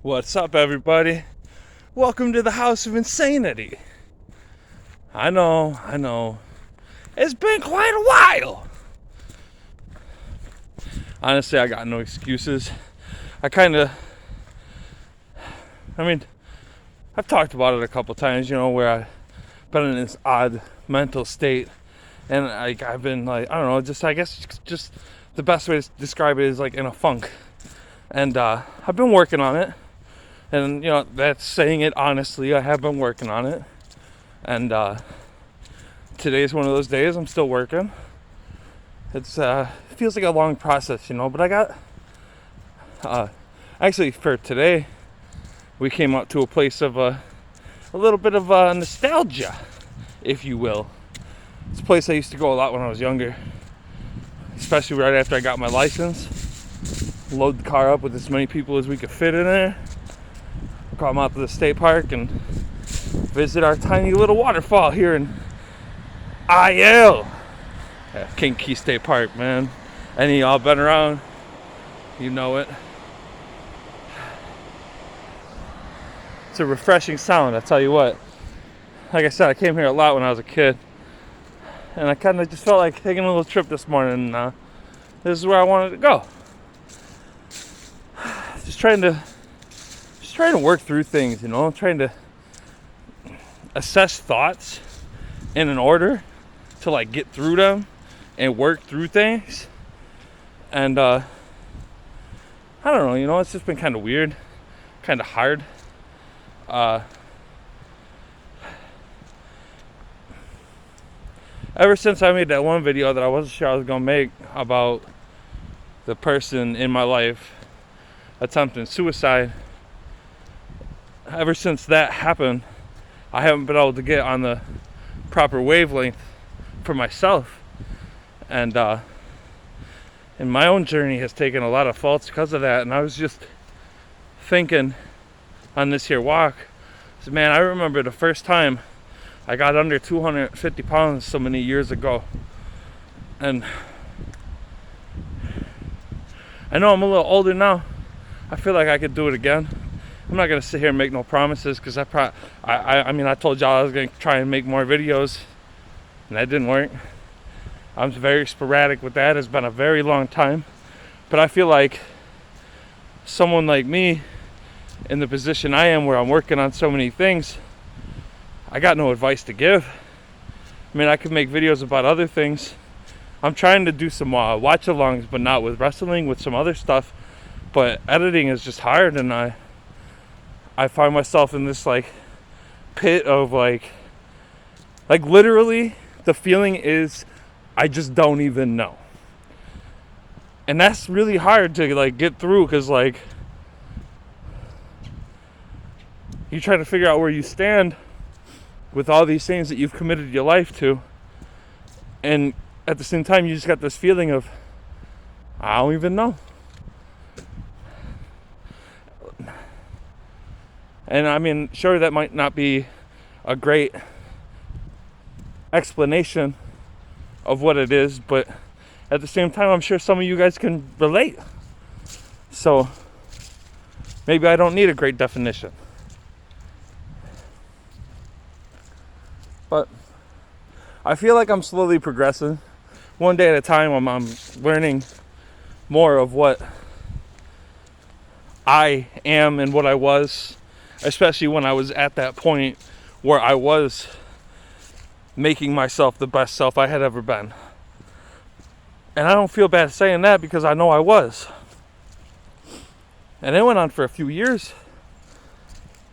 What's up, everybody? Welcome to the House of Insanity. I know. It's been quite a while. Honestly, I got no excuses. I've talked about it a couple times, where I've been in this odd mental state. And I've been I don't know, I guess the best way to describe it is like in a funk. And I've been working on it. And, that's saying it honestly. I have been working on it. And today's one of those days. I'm still working. It feels like a long process, but I got... actually, for today, we came out to a place of a little bit of nostalgia, if you will. It's a place I used to go a lot when I was younger. Especially right after I got my license. Load the car up with as many people as we could fit in there. Come out to the state park and visit our tiny little waterfall here in yall. Yeah, King Key State Park, man. Any of y'all been around, you know it. It's a refreshing sound, I tell you what. Like I said, I came here a lot when I was a kid. And I kind of just felt like taking a little trip this morning. And this is where I wanted to go. Just trying to work through things, trying to assess thoughts in an order to get through them and work through things. And I don't know, it's just been kind of weird, kind of hard. Ever since I made that one video that I wasn't sure I was gonna make about the person in my life attempting suicide, ever since that happened, I haven't been able to get on the proper wavelength for myself. And my own journey has taken a lot of faults because of that. And I was just thinking on this here walk, man, I remember the first time I got under 250 pounds so many years ago. And I know I'm a little older now. I feel like I could do it again. I'm not going to sit here and make no promises because I told y'all I was going to try and make more videos, and that didn't work. I'm very sporadic with that. It's been a very long time. But I feel like someone like me in the position I am where I'm working on so many things, I got no advice to give. I could make videos about other things. I'm trying to do some watch-alongs, but not with wrestling, with some other stuff. But editing is just hard, and I find myself in this pit of literally the feeling is I just don't even know. And that's really hard to get through because you try to figure out where you stand with all these things that you've committed your life to, and at the same time you just got this feeling of I don't even know. And sure, that might not be a great explanation of what it is, but at the same time, I'm sure some of you guys can relate. So maybe I don't need a great definition. But I feel like I'm slowly progressing. One day at a time, I'm learning more of what I am and what I was. Especially when I was at that point where I was making myself the best self I had ever been. And I don't feel bad saying that because I know I was. And it went on for a few years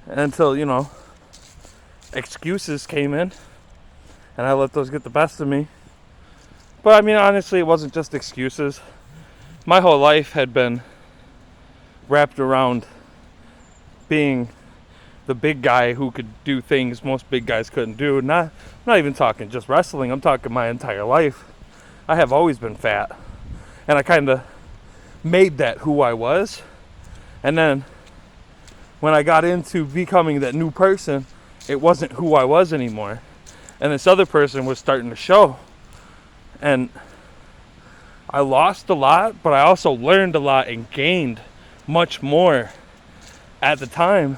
until, excuses came in. And I let those get the best of me. But honestly, it wasn't just excuses. My whole life had been wrapped around being the big guy who could do things most big guys couldn't do. Not even talking just wrestling. I'm talking my entire life. I have always been fat. And I kind of made that who I was. And then when I got into becoming that new person, it wasn't who I was anymore. And this other person was starting to show. And I lost a lot, but I also learned a lot and gained much more at the time.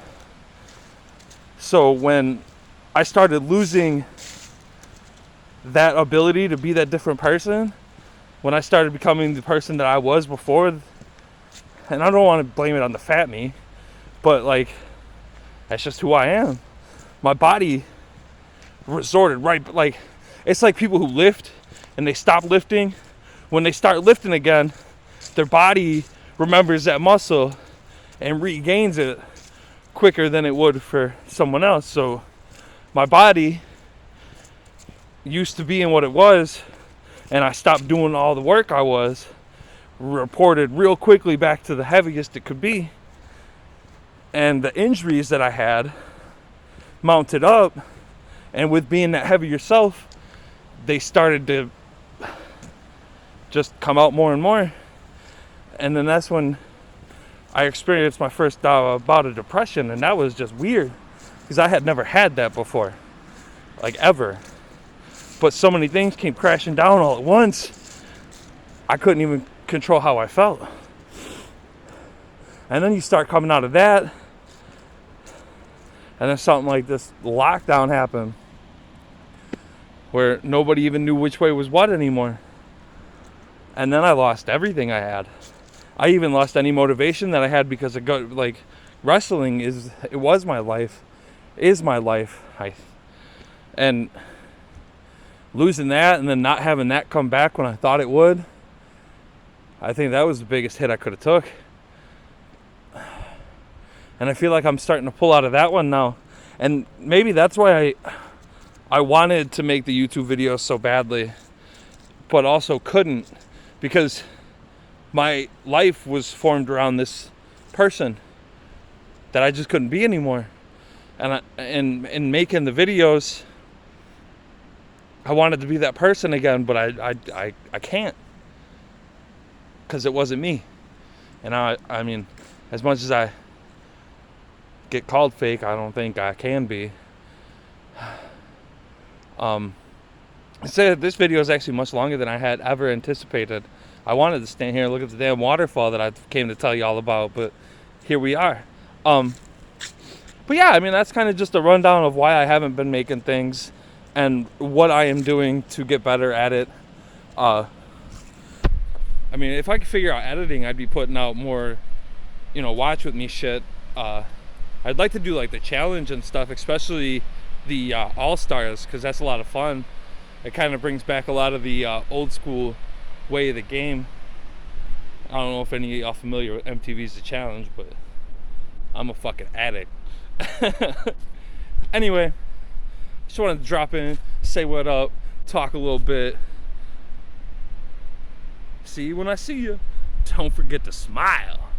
So when I started losing that ability to be that different person, when I started becoming the person that I was before, and I don't want to blame it on the fat me, but like, that's just who I am. My body resorted right, like, it's like people who lift and they stop lifting. When they start lifting again, their body remembers that muscle and regains it quicker than it would for someone else. So my body used to being what it was, and I stopped doing all the work I was, reported real quickly back to the heaviest it could be. And the injuries that I had mounted up, and with being that heavy yourself, they started to just come out more and more. And then that's when I experienced my first bout of depression, and that was just weird because I had never had that before, like ever. But so many things came crashing down all at once, I couldn't even control how I felt. And then you start coming out of that, and then something like this lockdown happened where nobody even knew which way was what anymore. And then I lost everything I had. I even lost any motivation that I had because it got, like, wrestling was my life, is my life. And losing that and then not having that come back when I thought it would, I think that was the biggest hit I could have took. And I feel like I'm starting to pull out of that one now. And maybe that's why I wanted to make the YouTube videos so badly, but also couldn't, because my life was formed around this person that I just couldn't be anymore. And in making the videos, I wanted to be that person again, but I can't, because it wasn't me. And I mean, as much as I get called fake, I don't think I can be. This video is actually much longer than I had ever anticipated. I wanted to stand here and look at the damn waterfall that I came to tell you all about, but here we are. But yeah, I mean, that's kind of just a rundown of why I haven't been making things and what I am doing to get better at it. I mean, if I could figure out editing, I'd be putting out more, watch with me shit. I'd like to do like the challenge and stuff, especially the All-Stars, because that's a lot of fun. It kind of brings back a lot of the old school way of the game. I don't know if any of y'all familiar with MTV's The Challenge, but I'm a fucking addict. Anyway, just wanted to drop in, say what up, talk a little bit. See you when I see you. Don't forget to smile.